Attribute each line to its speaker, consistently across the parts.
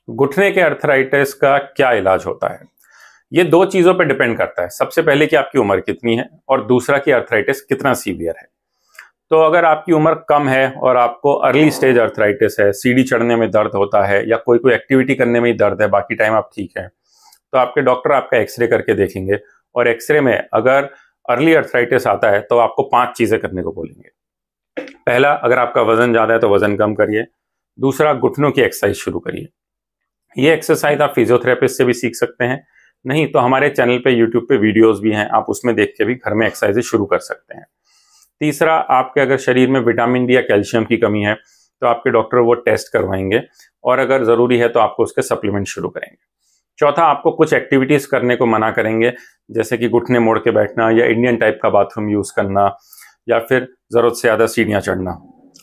Speaker 1: घुटने के अर्थराइटिस का क्या इलाज होता है? ये दो चीजों पर डिपेंड करता है। सबसे पहले कि आपकी उम्र कितनी है और दूसरा कि अर्थराइटिस कितना सीवियर है। तो अगर आपकी उम्र कम है और आपको अर्ली स्टेज अर्थराइटिस है, सीढ़ी चढ़ने में दर्द होता है या कोई एक्टिविटी करने में ही दर्द है, बाकी टाइम आप ठीक है, तो आपके डॉक्टर आपका एक्सरे करके देखेंगे और एक्सरे में अगर अर्ली अर्थराइटिस आता है तो आपको 5 चीजें करने को बोलेंगे। पहला, अगर आपका वजन ज्यादा है तो वजन कम करिए। दूसरा, घुटनों की एक्सरसाइज शुरू करिए। ये एक्सरसाइज आप फिजियोथेरेपिस्ट से भी सीख सकते हैं, नहीं तो हमारे चैनल पे यूट्यूब पे वीडियोस भी हैं, आप उसमें देख के भी घर में एक्सरसाइज शुरू कर सकते हैं। तीसरा, आपके अगर शरीर में विटामिन डी या कैल्शियम की कमी है तो आपके डॉक्टर वो टेस्ट करवाएंगे और अगर जरूरी है तो आपको उसके सप्लीमेंट शुरू करेंगे। चौथा, आपको कुछ एक्टिविटीज करने को मना करेंगे, जैसे कि घुटने मोड़ के बैठना या इंडियन टाइप का बाथरूम यूज करना या फिर जरूरत से ज्यादा सीढ़ियां चढ़ना।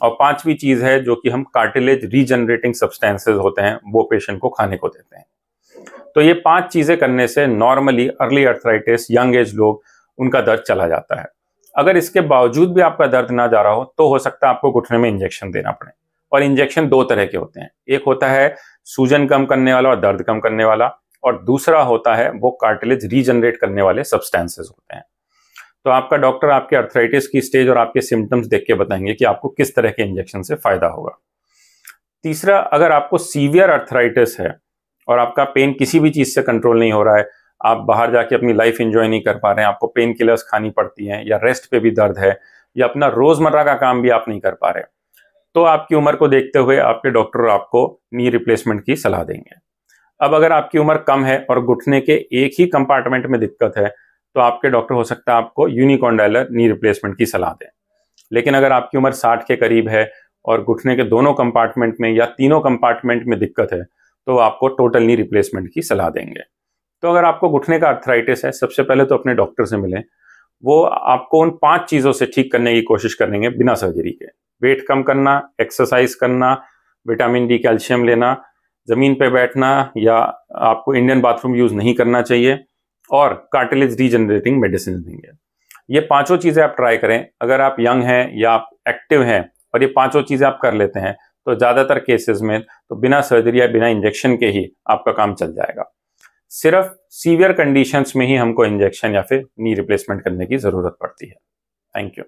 Speaker 1: और पांचवी चीज है जो कि हम कार्टिलेज रीजनरेटिंग सब्सटेंसेस होते हैं वो पेशेंट को खाने को देते हैं। तो ये 5 चीजें करने से normally early arthritis young age लोग उनका दर्द चला जाता है। अगर इसके बावजूद भी आपका दर्द ना जा रहा हो तो हो सकता है आपको घुटने में इंजेक्शन देना पड़े। और इंजेक्शन 2 तरह के होते हैं, एक होता है सूजन कम करने वाला और दर्द कम करने वाला, और दूसरा होता है वो कार्टिलेज रीजनरेट करने वाले सब्सटेंसेस होते हैं। तो आपका डॉक्टर आपके अर्थराइटिस की स्टेज और आपके सिम्टम्स देख के बताएंगे कि आपको किस तरह के इंजेक्शन से फायदा होगा। तीसरा, अगर आपको सीवियर अर्थराइटिस है और आपका पेन किसी भी चीज से कंट्रोल नहीं हो रहा है, आप बाहर जाके अपनी लाइफ एंजॉय नहीं कर पा रहे हैं, आपको पेन किलर्स खानी पड़ती हैं या रेस्ट पे भी दर्द है या अपना रोजमर्रा का काम भी आप नहीं कर पा रहे, तो आपकी उम्र को देखते हुए आपके डॉक्टर आपको नी रिप्लेसमेंट की सलाह देंगे। अब अगर आपकी उम्र कम है और घुटने के एक ही कंपार्टमेंट में दिक्कत है तो आपके डॉक्टर हो सकता है आपको यूनिकॉन्डाइलर नी रिप्लेसमेंट की सलाह दें। लेकिन अगर आपकी उम्र 60 के करीब है और घुटने के दोनों कंपार्टमेंट में या तीनों कंपार्टमेंट में दिक्कत है तो आपको टोटल नी रिप्लेसमेंट की सलाह देंगे। तो अगर आपको घुटने का अर्थराइटिस है, सबसे पहले तो अपने डॉक्टर से मिलें। वो आपको उन 5 चीजों से ठीक करने की कोशिश करेंगे बिना सर्जरी के। वेट कम करना, एक्सरसाइज करना, विटामिन डी कैल्शियम लेना, जमीन पे बैठना या आपको इंडियन बाथरूम यूज नहीं करना चाहिए, और कार्टिलेज रीजनरेटिंग मेडिसिन देंगे। ये 5 चीजें आप ट्राई करें। अगर आप यंग हैं या आप एक्टिव हैं और ये 5 चीजें आप कर लेते हैं तो ज्यादातर केसेस में तो बिना सर्जरी या बिना इंजेक्शन के ही आपका काम चल जाएगा। सिर्फ सीवियर कंडीशंस में ही हमको इंजेक्शन या फिर नी रिप्लेसमेंट करने की जरूरत पड़ती है। Thank you.